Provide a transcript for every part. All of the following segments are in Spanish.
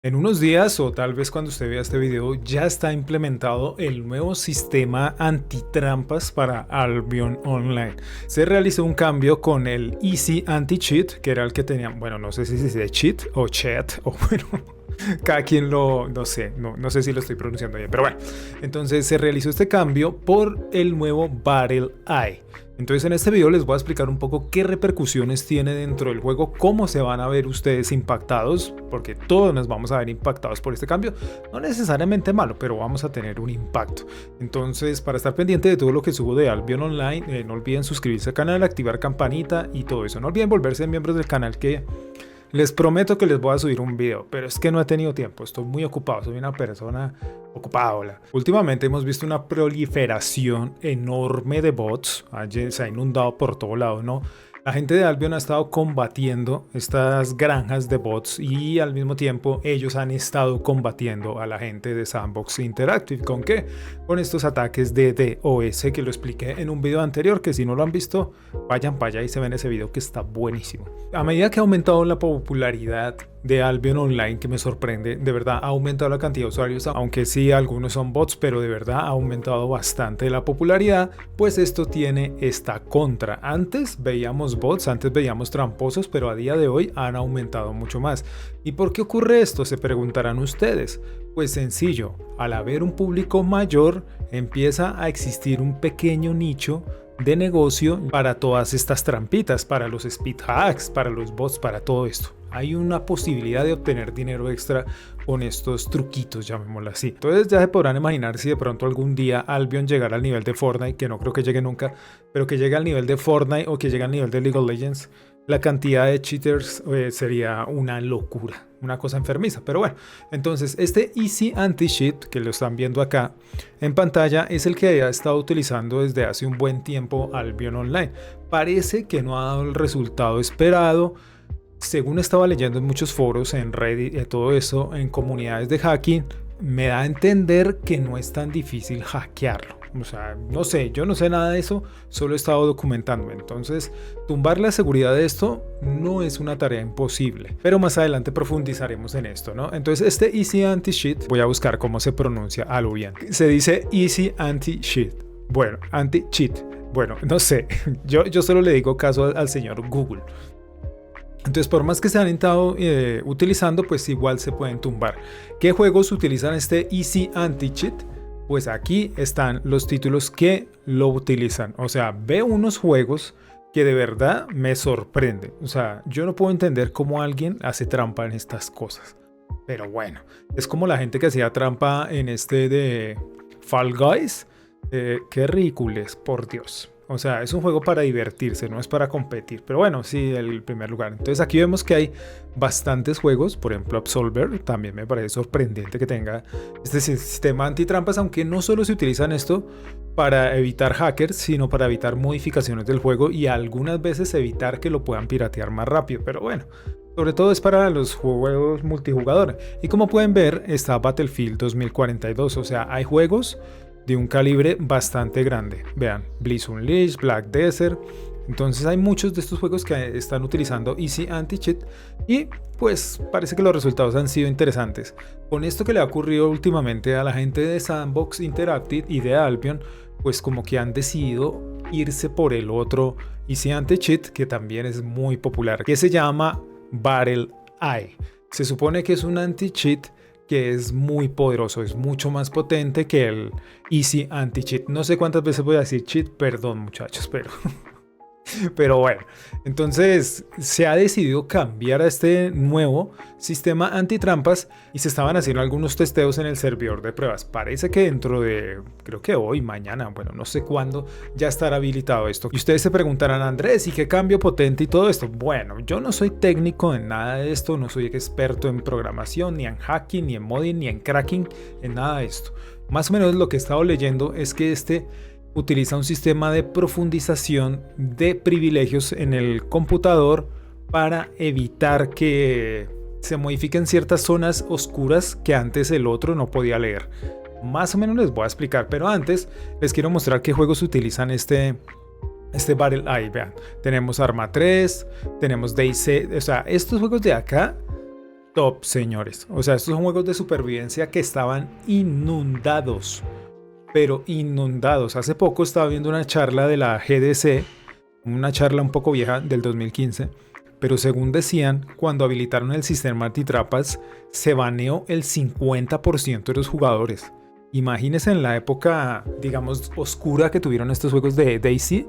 En unos días o tal vez cuando usted vea este video ya está implementado el nuevo sistema antitrampas para Albion Online. Se realizó un cambio con el Easy Anti-Cheat, que era el que tenían, bueno, no sé si se dice cheat o chat o bueno, cada quien no sé, no sé si lo estoy pronunciando bien, pero bueno. Entonces se realizó este cambio por el nuevo Battle Eye. Entonces en este video les voy a explicar un poco qué repercusiones tiene dentro del juego, cómo se van a ver ustedes impactados, porque todos nos vamos a ver impactados por este cambio, no necesariamente malo, pero vamos a tener un impacto. Entonces, para estar pendiente de todo lo que subo de Albion Online, no olviden suscribirse al canal, activar campanita y todo eso. No olviden volverse miembros del canal, que les prometo que les voy a subir un video, pero es que no he tenido tiempo, estoy muy ocupado, soy una persona ocupada. Hola. Últimamente hemos visto una proliferación enorme de bots, se ha inundado por todo lado, ¿no? La gente de Albion ha estado combatiendo estas granjas de bots y al mismo tiempo ellos han estado combatiendo a la gente de Sandbox Interactive. ¿Con qué? Con estos ataques de DOS que lo expliqué en un video anterior, que si no lo han visto, vayan para allá y se ven ese video que está buenísimo. A medida que ha aumentado la popularidad de Albion Online, que me sorprende, de verdad ha aumentado la cantidad de usuarios, aunque sí algunos son bots, pero de verdad ha aumentado bastante la popularidad, pues esto tiene esta contra. Antes veíamos bots, antes veíamos tramposos, pero a día de hoy han aumentado mucho más. ¿Y por qué ocurre esto? Se preguntarán ustedes. Pues sencillo, al haber un público mayor, empieza a existir un pequeño nicho de negocio para todas estas trampitas, para los speed hacks, para los bots, para todo esto. Hay una posibilidad de obtener dinero extra con estos truquitos, llamémoslo así. Entonces ya se podrán imaginar si de pronto algún día Albion llegara al nivel de Fortnite, que no creo que llegue nunca, pero que llegue al nivel de Fortnite o que llegue al nivel de League of Legends, la cantidad de cheaters sería una locura, una cosa enfermiza. Pero bueno, entonces este Easy Anti-Cheat, que lo están viendo acá en pantalla, es el que ha estado utilizando desde hace un buen tiempo Albion Online. Parece que no ha dado el resultado esperado. Según estaba leyendo en muchos foros, en Reddit y todo eso, en comunidades de hacking, me da a entender que no es tan difícil hackearlo. O sea, no sé, yo no sé nada de eso, solo he estado documentándome. Entonces, tumbar la seguridad de esto no es una tarea imposible, pero más adelante profundizaremos en esto, ¿no? Entonces, este Easy Anti-Cheat, voy a buscar cómo se pronuncia a lo bien. Se dice Easy Anti-Cheat. Bueno, Anti-Cheat. Bueno, no sé, yo solo le digo caso al señor Google. Entonces, por más que se han estado utilizando, pues igual se pueden tumbar. ¿Qué juegos utilizan este Easy Anti-Cheat? Pues aquí están los títulos que lo utilizan. O sea, veo unos juegos que de verdad me sorprenden. O sea, yo no puedo entender cómo alguien hace trampa en estas cosas. Pero bueno, es como la gente que hacía trampa en este de Fall Guys. Qué ridículos, por Dios. O sea, es un juego para divertirse, no es para competir. Pero bueno, sí, el primer lugar. Entonces aquí vemos que hay bastantes juegos. Por ejemplo, Absolver. También me parece sorprendente que tenga este sistema antitrampas. Aunque no solo se utilizan esto para evitar hackers, sino para evitar modificaciones del juego. Y algunas veces evitar que lo puedan piratear más rápido. Pero bueno, sobre todo es para los juegos multijugador. Y como pueden ver, está Battlefield 2042. O sea, hay juegos de un calibre bastante grande. Vean, Blizz Unleashed, Black Desert. Entonces hay muchos de estos juegos que están utilizando Easy Anti-Cheat y pues parece que los resultados han sido interesantes. Con esto que le ha ocurrido últimamente a la gente de Sandbox Interactive y de Albion, pues como que han decidido irse por el otro Easy Anti-Cheat, que también es muy popular, que se llama Battle Eye. Se supone que es un anti-cheat que es muy poderoso, es mucho más potente que el Easy Anti-Cheat. No sé cuántas veces voy a decir cheat, perdón muchachos, pero bueno, entonces se ha decidido cambiar a este nuevo sistema antitrampas y se estaban haciendo algunos testeos en el servidor de pruebas. Parece que dentro de, creo que hoy, mañana, bueno, no sé cuándo, ya estará habilitado esto. Y ustedes se preguntarán, Andrés, ¿y qué cambio potente y todo esto? Bueno, yo no soy técnico en nada de esto, no soy experto en programación, ni en hacking, ni en modding, ni en cracking, en nada de esto. Más o menos lo que he estado leyendo es que este utiliza un sistema de profundización de privilegios en el computador para evitar que se modifiquen ciertas zonas oscuras que antes el otro no podía leer. Más o menos les voy a explicar, pero antes les quiero mostrar qué juegos utilizan este Battle Eye. Vean, tenemos Arma 3, tenemos DayZ, o sea, estos juegos de acá top, señores. O sea, estos son juegos de supervivencia que estaban inundados, pero inundados. Hace poco estaba viendo una charla de la GDC, una charla un poco vieja del 2015, pero según decían, cuando habilitaron el sistema antitrampas, se baneó el 50% de los jugadores. Imagínense en la época, digamos, oscura que tuvieron estos juegos de DayZ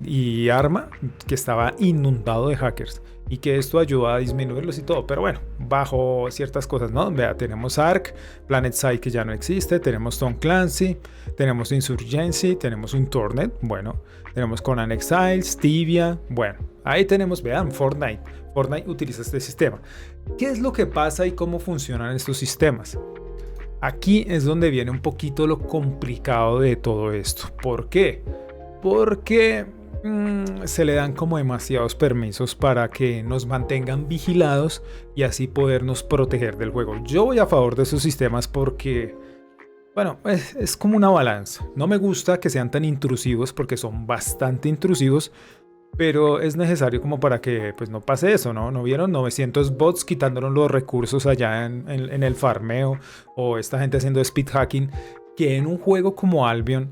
y Arma, que estaba inundado de hackers y que esto ayudó a disminuirlos y todo, pero bueno, bajo ciertas cosas, ¿no? Vea, tenemos Ark, PlanetSide que ya no existe, tenemos Tom Clancy, tenemos Insurgency, tenemos un Tornet, bueno, tenemos Conan Exiles, Tibia, bueno, ahí tenemos, vean, Fortnite utiliza este sistema. ¿Qué es lo que pasa y cómo funcionan estos sistemas? Aquí es donde viene un poquito lo complicado de todo esto. ¿Por qué? Porque se le dan como demasiados permisos para que nos mantengan vigilados y así podernos proteger del juego. Yo voy a favor de esos sistemas porque, bueno, es como una balanza. No me gusta que sean tan intrusivos porque son bastante intrusivos, pero es necesario como para que pues no pase eso, ¿no? ¿No vieron 900 bots quitándonos los recursos allá en el farmeo, o esta gente haciendo speed hacking, que en un juego como Albion,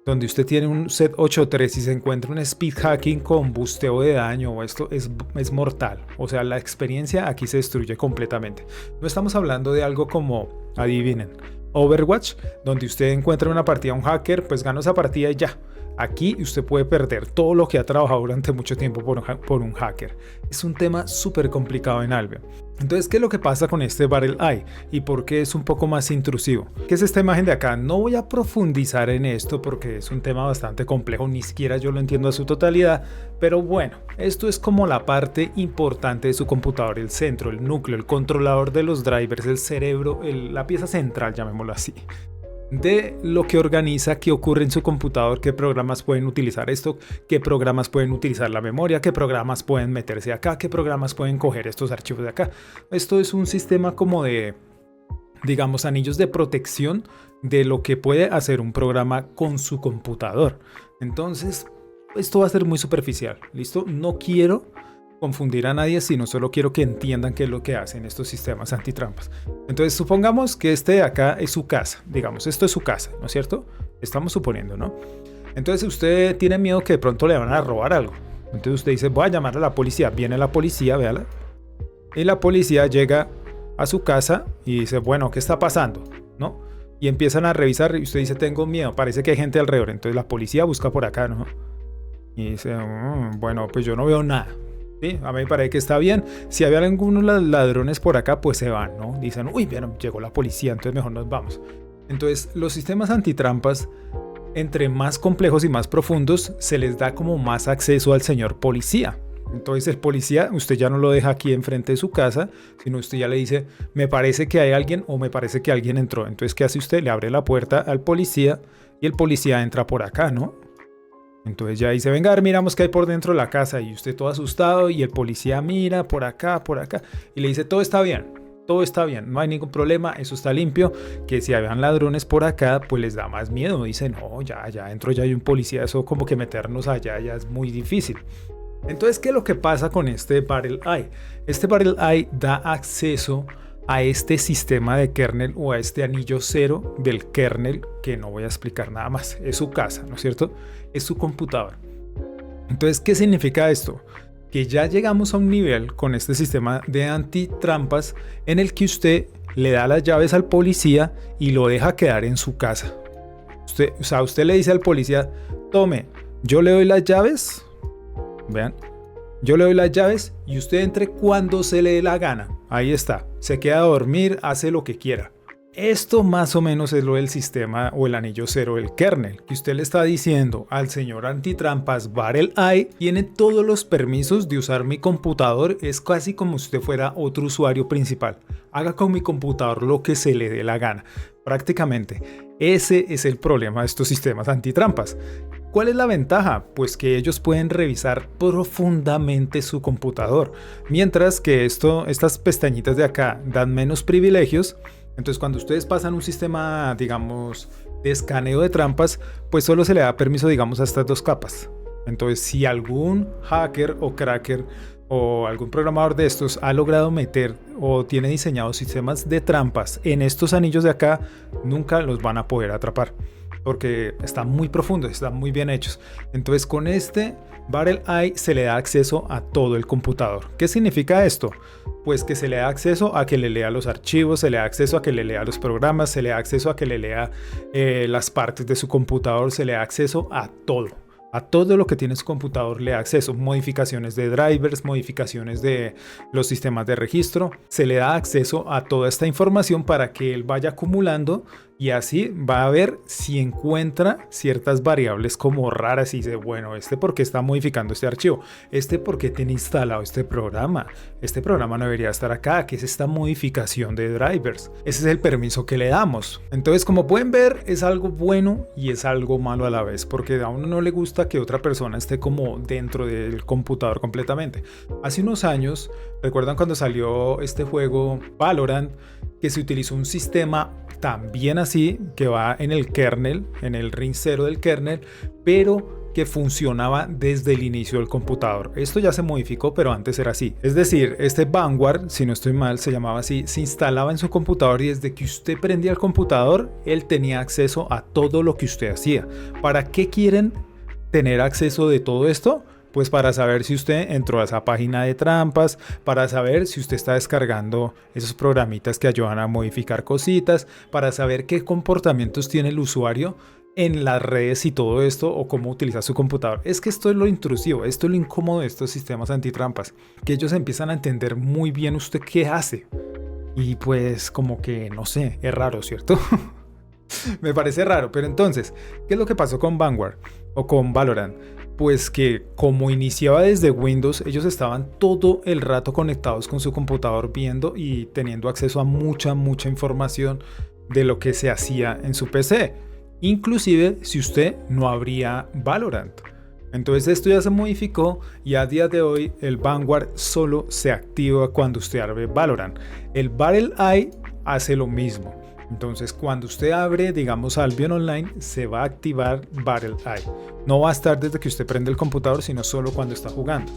donde usted tiene un set 8.3 y se encuentra un speed hacking con busteo de daño o esto es mortal. O sea, la experiencia aquí se destruye completamente. No estamos hablando de algo como, adivinen, Overwatch, donde usted encuentra una partida a un hacker, pues gana esa partida y ya. Aquí usted puede perder todo lo que ha trabajado durante mucho tiempo por un hacker. Es un tema súper complicado en Albion. Entonces, ¿qué es lo que pasa con este Battle Eye? ¿Y por qué es un poco más intrusivo? ¿Qué es esta imagen de acá? No voy a profundizar en esto porque es un tema bastante complejo, ni siquiera yo lo entiendo a su totalidad, pero bueno, esto es como la parte importante de su computador, el centro, el núcleo, el controlador de los drivers, el cerebro, la pieza central, llamémoslo así, de lo que organiza, qué ocurre en su computador, qué programas pueden utilizar esto, qué programas pueden utilizar la memoria, qué programas pueden meterse acá, qué programas pueden coger estos archivos de acá. Esto es un sistema como de, digamos, anillos de protección de lo que puede hacer un programa con su computador. Entonces, esto va a ser muy superficial, ¿listo? No quiero confundir a nadie, sino solo quiero que entiendan qué es lo que hacen estos sistemas antitrampas. Entonces supongamos que este de acá es su casa, digamos, esto es su casa, ¿no es cierto? Estamos suponiendo, ¿no? Entonces usted tiene miedo que de pronto le van a robar algo. Entonces usted dice, voy a llamar a la policía. Viene la policía, véala. Y la policía llega a su casa y dice, bueno, ¿qué está pasando? ¿No? Y empiezan a revisar y usted dice, tengo miedo, parece que hay gente alrededor. Entonces la policía busca por acá, ¿no? Y dice, bueno, pues yo no veo nada. Sí, a mí me parece que está bien. Si había algunos ladrones por acá, pues se van, ¿no? Dicen, uy, bien, llegó la policía, entonces mejor nos vamos. Entonces, los sistemas antitrampas, entre más complejos y más profundos, se les da como más acceso al señor policía. Entonces, el policía, usted ya no lo deja aquí enfrente de su casa, sino usted ya le dice, me parece que hay alguien o me parece que alguien entró. Entonces, ¿qué hace usted? Le abre la puerta al policía y el policía entra por acá, ¿no? Entonces ya dice, venga, miramos qué hay por dentro de la casa, y usted todo asustado y el policía mira por acá y le dice, todo está bien, no hay ningún problema, eso está limpio, que si habían ladrones por acá, pues les da más miedo, dicen, no, ya dentro ya hay un policía, eso como que meternos allá ya es muy difícil. Entonces, ¿qué es lo que pasa con este Battle Eye? Este Battle Eye da acceso a este sistema de kernel o a este anillo cero del kernel, que no voy a explicar nada más, es su casa, ¿no es cierto? Es su computador. Entonces, ¿qué significa esto? Que ya llegamos a un nivel con este sistema de antitrampas en el que usted le da las llaves al policía y lo deja quedar en su casa. Usted le dice al policía, tome, yo le doy las llaves, vean, yo le doy las llaves y usted entre cuando se le dé la gana. Ahí está, se queda a dormir, hace lo que quiera. Esto más o menos es lo del sistema o el anillo cero del kernel, que usted le está diciendo al señor antitrampas Battle Eye, tiene todos los permisos de usar mi computador, es casi como si usted fuera otro usuario principal. Haga con mi computador lo que se le dé la gana. Prácticamente, ese es el problema de estos sistemas antitrampas. ¿Cuál es la ventaja? Pues que ellos pueden revisar profundamente su computador, mientras que estas pestañitas de acá dan menos privilegios. Entonces, cuando ustedes pasan un sistema, digamos, de escaneo de trampas, pues solo se le da permiso, digamos, a estas dos capas. Entonces, si algún hacker o cracker o algún programador de estos ha logrado meter o tiene diseñados sistemas de trampas en estos anillos de acá, nunca los van a poder atrapar porque están muy profundos, están muy bien hechos. Entonces con este Battle Eye se le da acceso a todo el computador. ¿Qué significa esto? Pues que se le da acceso a que le lea los archivos, se le da acceso a que le lea los programas, se le da acceso a que le lea las partes de su computador, se le da acceso a todo. A todo lo que tiene su computador le da acceso, modificaciones de drivers, modificaciones de los sistemas de registro, se le da acceso a toda esta información para que él vaya acumulando y así va a ver si encuentra ciertas variables como raras y dice, bueno, ¿por qué está modificando este archivo? ¿Por qué tiene instalado este programa? Este programa no debería estar acá, ¿qué es esta modificación de drivers? Ese es el permiso que le damos. Entonces, como pueden ver, es algo bueno y es algo malo a la vez, porque a uno no le gusta que otra persona esté como dentro del computador completamente. Hace unos años, ¿recuerdan cuando salió este juego Valorant? Que se utilizó un sistema también así, que va en el kernel, en el ring 0 del kernel, pero que funcionaba desde el inicio del computador. Esto ya se modificó, pero antes era así. Es decir, este Vanguard, si no estoy mal, se llamaba así, se instalaba en su computador y desde que usted prendía el computador, él tenía acceso a todo lo que usted hacía. ¿Para qué quieren tener acceso de todo esto? Pues para saber si usted entró a esa página de trampas, para saber si usted está descargando esos programitas que ayudan a modificar cositas, para saber qué comportamientos tiene el usuario en las redes y todo esto, o cómo utiliza su computador. Es que esto es lo intrusivo, esto es lo incómodo de estos sistemas antitrampas, que ellos empiezan a entender muy bien usted qué hace. Y pues como que, no sé, es raro, ¿cierto? Me parece raro, pero entonces, ¿qué es lo que pasó con Vanguard o con Valorant? Pues que como iniciaba desde Windows, ellos estaban todo el rato conectados con su computador viendo y teniendo acceso a mucha información de lo que se hacía en su PC. Inclusive si usted no abría Valorant. Entonces esto ya se modificó y a día de hoy el Vanguard solo se activa cuando usted abre Valorant. El Battle Eye hace lo mismo. Entonces cuando usted abre, digamos, Albion Online, se va a activar Battle Eye. No va a estar desde que usted prende el computador, sino solo cuando está jugando.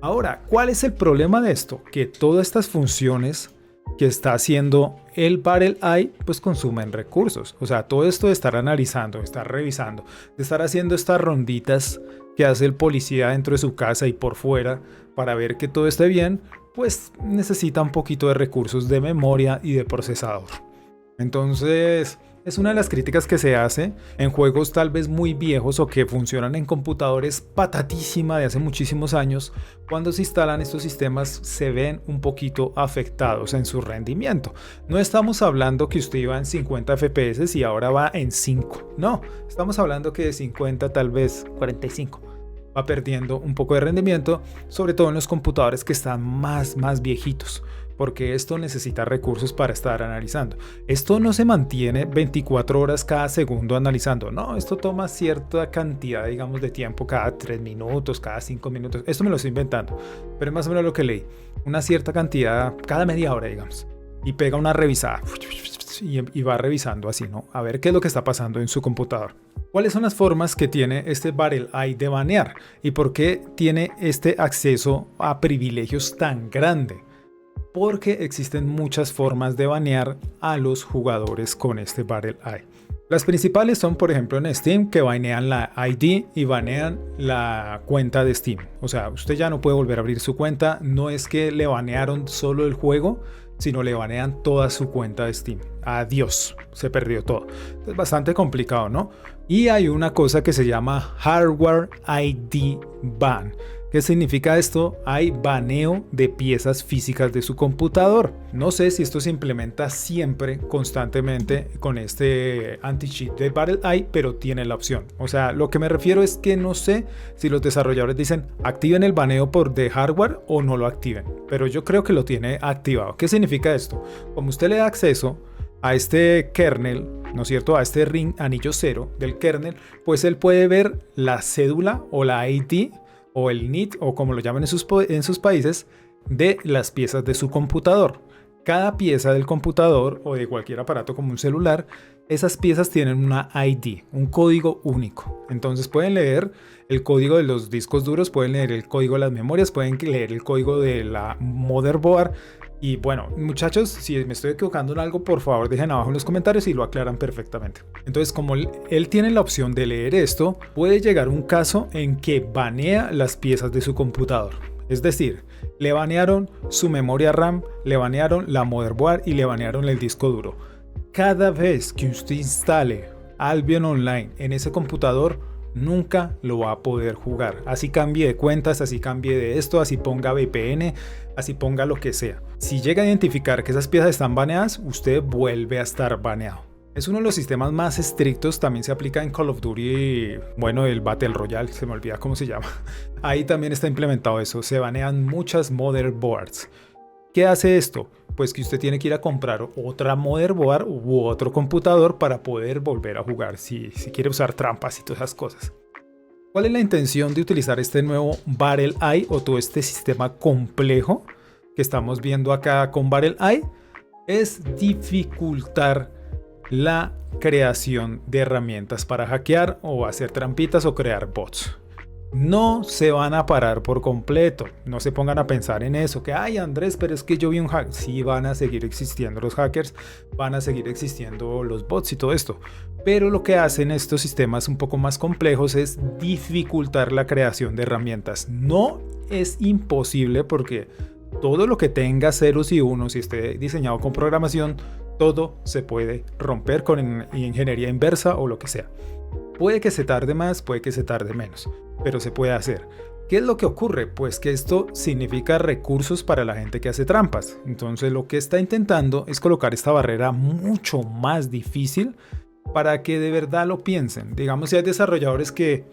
Ahora, ¿cuál es el problema de esto? Que todas estas funciones que está haciendo el Battle Eye, pues consumen recursos. O sea, todo esto de estar analizando, de estar revisando, de estar haciendo estas ronditas que hace el policía dentro de su casa y por fuera para ver que todo esté bien, pues necesita un poquito de recursos de memoria y de procesador. Entonces, es una de las críticas que se hace en juegos tal vez muy viejos o que funcionan en computadores patatísima de hace muchísimos años. Cuando se instalan estos sistemas se ven un poquito afectados en su rendimiento. No estamos hablando que usted iba en 50 FPS y ahora va en 5. No, estamos hablando que de 50 tal vez 45. Va perdiendo un poco de rendimiento, sobre todo en los computadores que están más viejitos. Porque esto necesita recursos para estar analizando. Esto no se mantiene 24 horas cada segundo analizando. No, esto toma cierta cantidad, digamos, de tiempo cada 3 minutos, cada 5 minutos. Esto me lo estoy inventando, pero es más o menos lo que leí. Una cierta cantidad cada media hora, digamos. Y pega una revisada y va revisando así, ¿no? A ver qué es lo que está pasando en su computador. ¿Cuáles son las formas que tiene este Battle Eye de banear? ¿Y por qué tiene este acceso a privilegios tan grande? Porque existen muchas formas de banear a los jugadores con este Battle Eye. Las principales son, por ejemplo, en Steam, que banean la ID y banean la cuenta de Steam. O sea, usted ya no puede volver a abrir su cuenta. No es que le banearon solo el juego, sino le banean toda su cuenta de Steam. Adiós, se perdió todo. Es bastante complicado, ¿no? Y hay una cosa que se llama Hardware ID Ban. ¿Qué significa esto? Hay baneo de piezas físicas de su computador. No sé si esto se implementa siempre, constantemente, con este anti-cheat de Battle Eye, pero tiene la opción. O sea, lo que me refiero es que no sé si los desarrolladores dicen activen el baneo por de hardware o no lo activen. Pero yo creo que lo tiene activado. ¿Qué significa esto? Como usted le da acceso a este kernel, ¿no es cierto? A este ring anillo 0 del kernel, pues él puede ver la cédula o la ID o el NIT, o como lo llaman en sus países, de las piezas de su computador. Cada pieza del computador o de cualquier aparato como un celular, esas piezas tienen una ID, un código único. Entonces pueden leer el código de los discos duros, pueden leer el código de las memorias, pueden leer el código de la motherboard. Y bueno, muchachos, si me estoy equivocando en algo, por favor dejen abajo en los comentarios y lo aclaran perfectamente. Entonces, como él tiene la opción de leer esto, puede llegar un caso en que banea las piezas de su computador. Es decir, le banearon su memoria RAM, le banearon la motherboard y le banearon el disco duro. Cada vez que usted instale Albion Online en ese computador, nunca lo va a poder jugar. Así cambie de cuentas, así cambie de esto, así ponga VPN, así ponga lo que sea. Si llega a identificar que esas piezas están baneadas, usted vuelve a estar baneado. Es uno de los sistemas más estrictos, también se aplica en Call of Duty, bueno, el Battle Royale, se me olvida cómo se llama. Ahí también está implementado eso, se banean muchas motherboards. ¿Qué hace esto? Pues que usted tiene que ir a comprar otra motherboard u otro computador para poder volver a jugar, si quiere usar trampas y todas esas cosas. ¿Cuál es la intención de utilizar este nuevo BattlEye o todo este sistema complejo que estamos viendo acá con BattlEye? Es dificultar la creación de herramientas para hackear o hacer trampitas o crear bots. No se van a parar por completo, no se pongan a pensar en eso, que ay Andrés, pero es que yo vi un hack. Sí, van a seguir existiendo los hackers, van a seguir existiendo los bots y todo esto, pero lo que hacen estos sistemas un poco más complejos es dificultar la creación de herramientas. No es imposible porque todo lo que tenga ceros y unos y esté diseñado con programación, todo se puede romper con ingeniería inversa o lo que sea. Puede que se tarde más, puede que se tarde menos, pero se puede hacer. ¿Qué es lo que ocurre? Pues que esto significa recursos para la gente que hace trampas. Entonces lo que está intentando es colocar esta barrera mucho más difícil para que de verdad lo piensen. Digamos, si hay desarrolladores que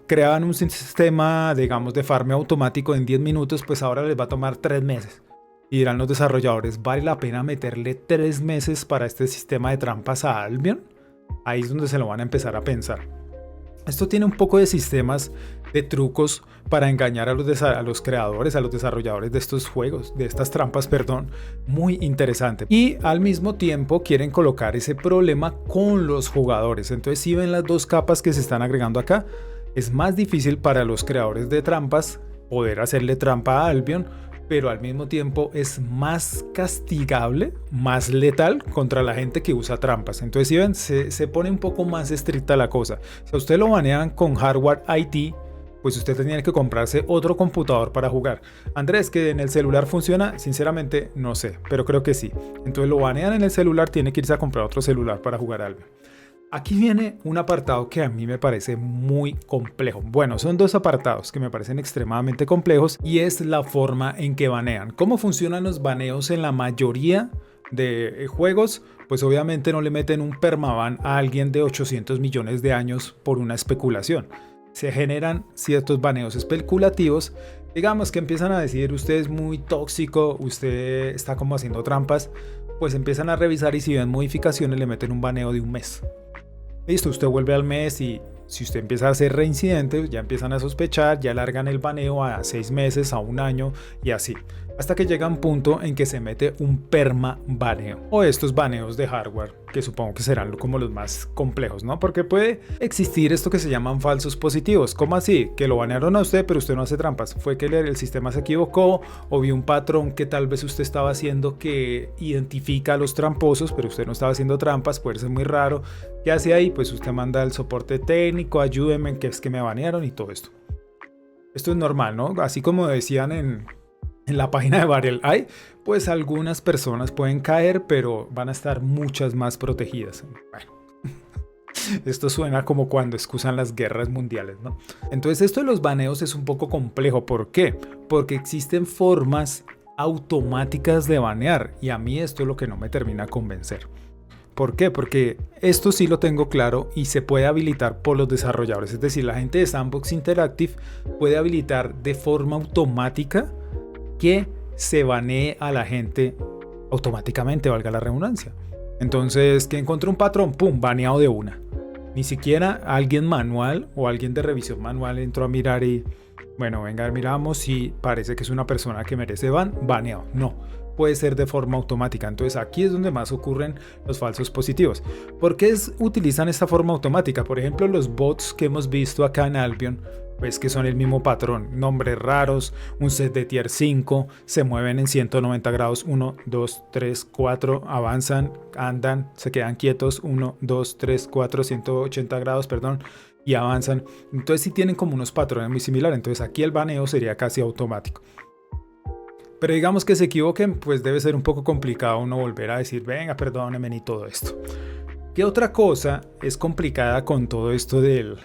creaban un sistema, digamos, de farmeo automático en 10 minutos, pues ahora les va a tomar 3 meses. Y dirán los desarrolladores, ¿vale la pena meterle 3 meses para este sistema de trampas a Albion? Ahí es donde se lo van a empezar a pensar. Esto tiene un poco de sistemas, de trucos para engañar a los creadores, a los desarrolladores de estos juegos, de estas trampas, perdón, muy interesante. Y al mismo tiempo quieren colocar ese problema con los jugadores. Entonces, si ven las dos capas que se están agregando acá, es más difícil para los creadores de trampas poder hacerle trampa a Albion, pero al mismo tiempo es más castigable, más letal contra la gente que usa trampas. Entonces, si ven, se pone un poco más estricta la cosa. Si a usted lo banean con hardware IT, pues usted tendría que comprarse otro computador para jugar. Andrés, ¿que en el celular funciona? Sinceramente, no sé, pero creo que sí. Entonces lo banean en el celular, tiene que irse a comprar otro celular para jugar algo. Aquí viene un apartado que a mí me parece muy complejo. Bueno, son dos apartados que me parecen extremadamente complejos y es la forma en que banean. ¿Cómo funcionan los baneos en la mayoría de juegos? Pues obviamente no le meten un permaban a alguien de 800 millones de años por una especulación. Se generan ciertos baneos especulativos. Digamos que empiezan a decir usted es muy tóxico, usted está como haciendo trampas. Pues empiezan a revisar y si ven modificaciones le meten un baneo de un mes. Listo, usted vuelve al mes y si usted empieza a hacer reincidentes, ya empiezan a sospechar, ya alargan el baneo a 6 meses, a 1 año y así. Hasta que llega un punto en que se mete un perma baneo o estos baneos de hardware, que supongo que serán como los más complejos, ¿no? Porque puede existir esto que se llaman falsos positivos. ¿Cómo así? Que lo banearon a usted, pero usted no hace trampas. Fue que el sistema se equivocó o vio un patrón que tal vez usted estaba haciendo que identifica a los tramposos, pero usted no estaba haciendo trampas, puede ser muy raro. ¿Qué hace ahí? Pues usted manda el soporte técnico, ayúdenme, que es que me banearon y todo esto. Esto es normal, ¿no? Así como decían en la página de BattlEye, pues algunas personas pueden caer, pero van a estar muchas más protegidas. Bueno, esto suena como cuando excusan las guerras mundiales, ¿no? Entonces esto de los baneos es un poco complejo. ¿Por qué? Porque existen formas automáticas de banear y a mí esto es lo que no me termina de convencer. ¿Por qué? Porque esto sí lo tengo claro y se puede habilitar por los desarrolladores. Es decir, la gente de Sandbox Interactive puede habilitar de forma automática que se banee a la gente automáticamente, valga la redundancia. Entonces, que encontré un patrón, pum, baneado de una. Ni siquiera alguien manual o alguien de revisión manual entró a mirar y, bueno, venga, miramos si parece que es una persona que merece baneado. No, puede ser de forma automática. Entonces aquí es donde más ocurren los falsos positivos. ¿Por qué utilizan esta forma automática? Por ejemplo, los bots que hemos visto acá en Albion, pues que son el mismo patrón, nombres raros, un set de tier 5, se mueven en 190 grados, 1, 2, 3, 4, avanzan, andan, se quedan quietos, 1, 2, 3, 4, 180 grados, perdón, y avanzan. Entonces sí tienen como unos patrones muy similares, entonces aquí el baneo sería casi automático. Pero digamos que se equivoquen, pues debe ser un poco complicado uno volver a decir, venga, perdónenme ni todo esto. ¿Qué otra cosa es complicada con todo esto del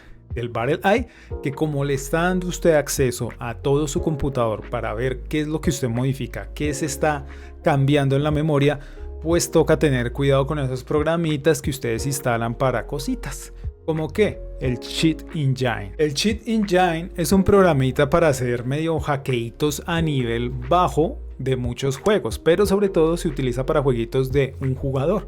Battle Eye? Que como le está dando usted acceso a todo su computador para ver qué es lo que usted modifica, qué se está cambiando en la memoria, pues toca tener cuidado con esos programitas que ustedes instalan para cositas. ¿Cómo qué? El Cheat Engine. El Cheat Engine es un programita para hacer medio hackeitos a nivel bajo de muchos juegos, pero sobre todo se utiliza para jueguitos de un jugador.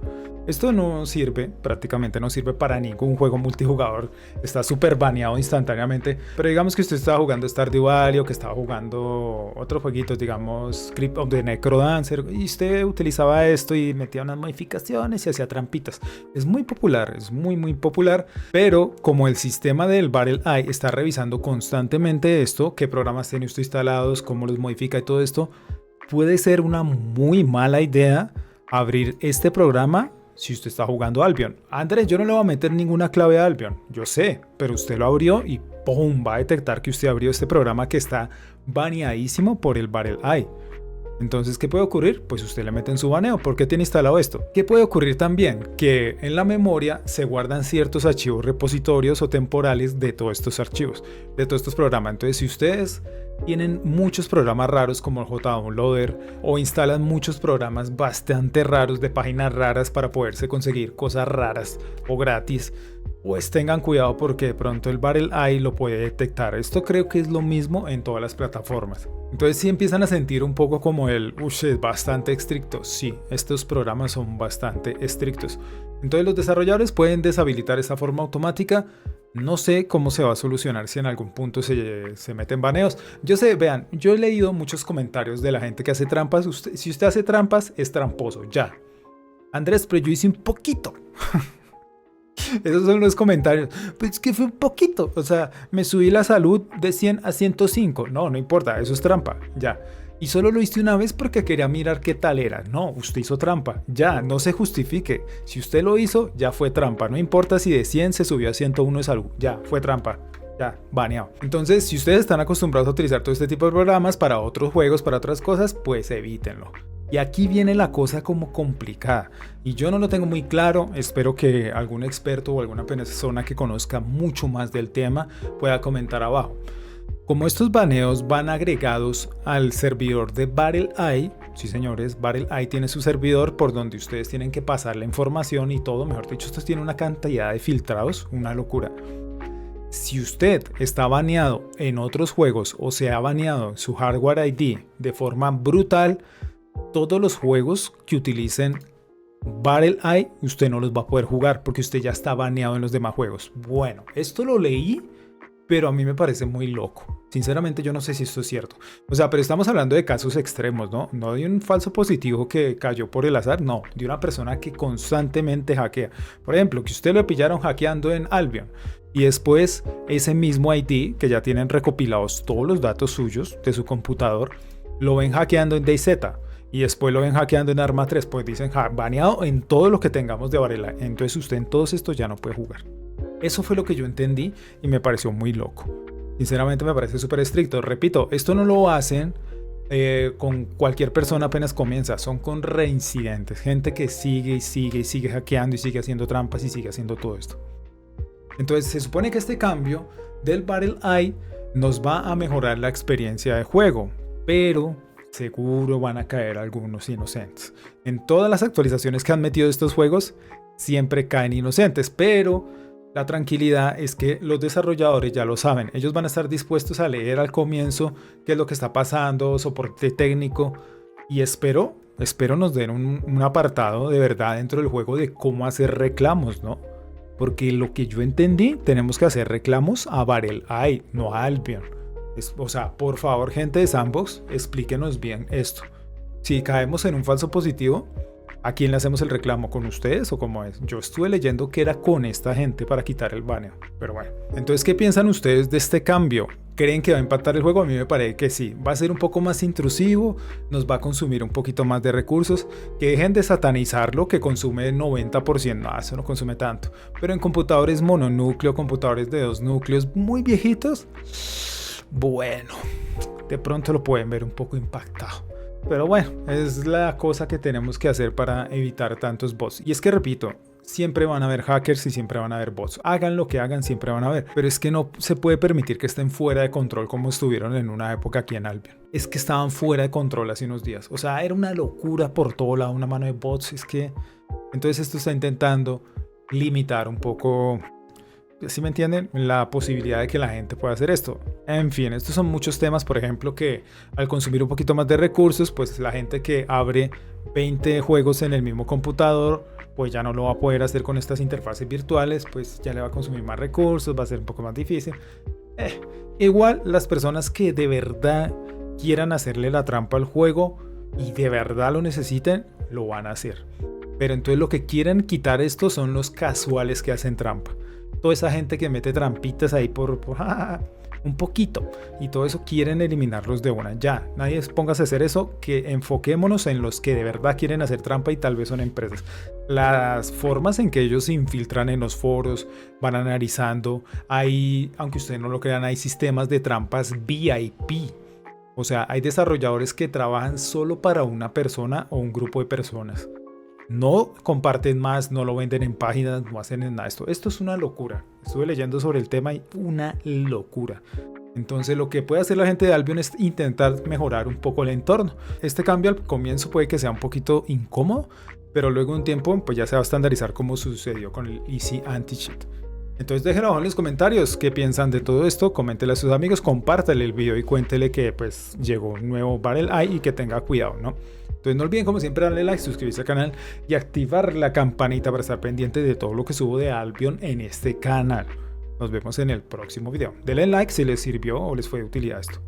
Esto no sirve, prácticamente no sirve para ningún juego multijugador, está súper baneado instantáneamente, pero digamos que usted estaba jugando Stardew Valley o que estaba jugando otros jueguitos, digamos Crypt of the Necrodancer, y usted utilizaba esto y metía unas modificaciones y hacía trampitas. Es muy popular, es muy popular, pero como el sistema del Battle Eye está revisando constantemente esto, qué programas tiene usted instalados, cómo los modifica y todo esto, puede ser una muy mala idea abrir este programa si usted está jugando Albion. Andrés, yo no le voy a meter ninguna clave a Albion, yo sé, pero usted lo abrió y ¡pum! Va a detectar que usted abrió este programa que está baneadísimo por el Battle Eye. Entonces, ¿qué puede ocurrir? Pues usted le mete en su baneo. ¿Por qué tiene instalado esto? ¿Qué puede ocurrir también? Que en la memoria se guardan ciertos archivos repositorios o temporales de todos estos archivos, de todos estos programas. Entonces, si ustedes tienen muchos programas raros como el JDownloader o instalan muchos programas bastante raros de páginas raras para poderse conseguir cosas raras o gratis, pues tengan cuidado porque de pronto el Battle Eye lo puede detectar. Esto creo que es lo mismo en todas las plataformas. Entonces si empiezan a sentir un poco como es bastante estricto. Sí, estos programas son bastante estrictos. Entonces los desarrolladores pueden deshabilitar esta forma automática. No sé cómo se va a solucionar si en algún punto se meten baneos. Yo sé, vean, yo he leído muchos comentarios de la gente que hace trampas. Si usted hace trampas, es tramposo, ya. Andrés, pero yo hice un poquito. Esos son los comentarios. Pues es que fue un poquito. O sea, me subí la salud de 100 a 105. No importa, eso es trampa. Ya. Y solo lo hice una vez porque quería mirar qué tal era. No, usted hizo trampa. Ya, no se justifique. Si usted lo hizo, ya fue trampa. No importa si de 100 se subió a 101 de salud. Ya, fue trampa. Ya, baneado. Entonces, si ustedes están acostumbrados a utilizar todo este tipo de programas para otros juegos, para otras cosas, pues evítenlo. Y aquí viene la cosa como complicada. Y yo no lo tengo muy claro. Espero que algún experto o alguna persona que conozca mucho más del tema pueda comentar abajo. Como estos baneos van agregados al servidor de Battle Eye, sí señores, Battle Eye tiene su servidor por donde ustedes tienen que pasar la información y todo. Mejor dicho, estos tienen una cantidad de filtrados, una locura. Si usted está baneado en otros juegos o se ha baneado su hardware ID de forma brutal, todos los juegos que utilicen Battle Eye usted no los va a poder jugar porque usted ya está baneado en los demás juegos. Bueno, esto lo leí, pero a mí me parece muy loco. Sinceramente yo no sé si esto es cierto. O sea, pero estamos hablando de casos extremos, ¿no? No de un falso positivo que cayó por el azar, no. De una persona que constantemente hackea. Por ejemplo, que usted lo pillaron hackeando en Albion y después ese mismo ID, que ya tienen recopilados todos los datos suyos de su computador, lo ven hackeando en DayZ. Y después lo ven hackeando en Arma 3, pues dicen baneado en todo lo que tengamos de Varela. Entonces usted en todos estos ya no puede jugar. Eso fue lo que yo entendí y me pareció muy loco. Sinceramente me parece súper estricto. Repito, esto no lo hacen con cualquier persona apenas comienza. Son con reincidentes. Gente que sigue y sigue y sigue hackeando y sigue haciendo trampas y sigue haciendo todo esto. Entonces se supone que este cambio del Battle Eye nos va a mejorar la experiencia de juego. Pero seguro van a caer algunos inocentes. En todas las actualizaciones que han metido estos juegos siempre caen inocentes, pero la tranquilidad es que los desarrolladores ya lo saben. Ellos van a estar dispuestos a leer al comienzo qué es lo que está pasando, soporte técnico, y espero nos den un apartado de verdad dentro del juego de cómo hacer reclamos, ¿no? Porque lo que yo entendí, tenemos que hacer reclamos a Battle Eye, no a Albion. O sea, por favor, gente de Sandbox, explíquenos bien esto. Si caemos en un falso positivo, ¿a quién le hacemos el reclamo? ¿Con ustedes o cómo es? Yo estuve leyendo que era con esta gente para quitar el baneo, pero bueno. Entonces, ¿qué piensan ustedes de este cambio? ¿Creen que va a impactar el juego? A mí me parece que sí. Va a ser un poco más intrusivo, nos va a consumir un poquito más de recursos. Que dejen de satanizarlo, que consume 90%. No, eso no consume tanto. Pero en computadores mononúcleo, computadores de 2 núcleos muy viejitos, bueno, de pronto lo pueden ver un poco impactado. Pero bueno, es la cosa que tenemos que hacer para evitar tantos bots. Y es que repito, siempre van a haber hackers y siempre van a haber bots. Hagan lo que hagan, siempre van a haber. Pero es que no se puede permitir que estén fuera de control como estuvieron en una época aquí en Albion. Es que estaban fuera de control hace unos días. O sea, era una locura por todo lado, una mano de bots. Es que... Entonces esto está intentando limitar un poco... ¿Sí me entienden? La posibilidad de que la gente pueda hacer esto. En fin, estos son muchos temas, por ejemplo, que al consumir un poquito más de recursos, pues la gente que abre 20 juegos en el mismo computador, pues ya no lo va a poder hacer con estas interfaces virtuales, pues ya le va a consumir más recursos, va a ser un poco más difícil. Igual las personas que de verdad quieran hacerle la trampa al juego y de verdad lo necesiten, lo van a hacer. Pero entonces lo que quieren quitar esto son los casuales que hacen trampa. Toda esa gente que mete trampitas ahí por un poquito y todo eso quieren eliminarlos de una. Ya, nadie póngase a hacer eso, que enfoquémonos en los que de verdad quieren hacer trampa y tal vez son empresas. Las formas en que ellos se infiltran en los foros, van analizando, hay, aunque ustedes no lo crean, hay sistemas de trampas VIP. O sea, hay desarrolladores que trabajan solo para una persona o un grupo de personas. No comparten más, no lo venden en páginas, no hacen nada de esto. Esto es una locura. Estuve leyendo sobre el tema y una locura. Entonces lo que puede hacer la gente de Albion es intentar mejorar un poco el entorno. Este cambio al comienzo puede que sea un poquito incómodo, pero luego de un tiempo pues ya se va a estandarizar como sucedió con el Easy Anti-Cheat. Entonces déjenlo abajo en los comentarios qué piensan de todo esto, coméntenle a sus amigos, compártanle el video y cuéntenle que pues llegó un nuevo Battle Eye y que tenga cuidado, ¿no? Entonces no olviden como siempre darle like, suscribirse al canal y activar la campanita para estar pendiente de todo lo que subo de Albion en este canal. Nos vemos en el próximo video. Denle like si les sirvió o les fue de utilidad esto.